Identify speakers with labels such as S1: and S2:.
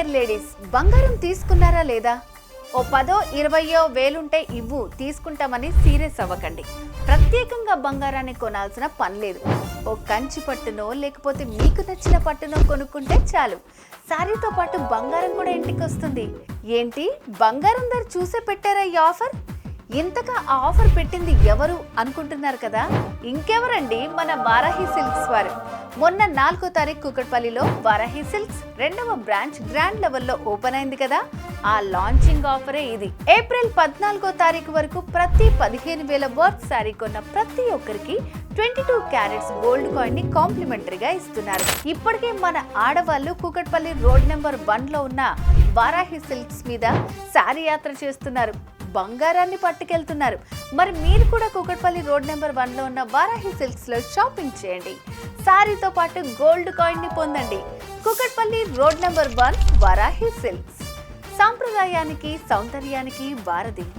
S1: Dear ladies, బంగారం తీసుకున్నారా లేదా? ఓ 10-20 వేలుంటే ఇవ్వు తీసుకుంటామని సీరియస్ అవ్వకండి. ప్రత్యేకంగా బంగారాన్ని కొనాల్సిన పని లేదు. ఓ కంచి పట్టునో లేకపోతే మీకు నచ్చిన పట్టునో కొనుక్కుంటే చాలు. సారీతో పాటు బంగారం కూడా ఇంటికి వస్తుంది. ఏంటి, బంగారం ధర చూసే పెట్టారా ఈ ఆఫర్? ఇంతగా ఆ ఆఫర్ పెట్టింది ఎవరు అనుకుంటున్నారు కదా? ఇంకెవరండి, మన వారాహి సిల్క్స్ వారు. మొన్న 4వ తారీఖు కూకట్పల్లిలో వారాహి సిల్క్స్ 2వ బ్రాంచ్ గ్రాండ్ లెవెల్లో ఓపెన్ అయింది కదా. ఆ లాంచింగ్ ఆఫరే ఇది. ఏప్రిల్ 14వ తారీఖు వరకు ప్రతి 15,000 వర్త్ శారీ కొన్న ప్రతి ఒక్కరికి 22 క్యారెట్స్ గోల్డ్ కాయిన్ ని కాంప్లిమెంటరీగా ఇస్తున్నారు. ఇప్పటికే మన ఆడవాళ్ళు కూకట్పల్లి రోడ్ నెంబర్ 1 లో ఉన్న వారాహి సిల్క్స్ మీద శారీ యాత్ర చేస్తున్నారు, బంగారాన్ని పట్టుకెళ్తున్నారు. మరి మీరు కూడా కూకట్పల్లి రోడ్ నెంబర్ 1 లో ఉన్న వారాహి సిల్క్స్ లో షాపింగ్ చేయండి. సారీతో పాటు గోల్డ్ కాయిన్ ని పొందండి. Kukatpally road number 1 Varahi silks. సాంప్రదాయానికి సౌందర్యానికి వారధి.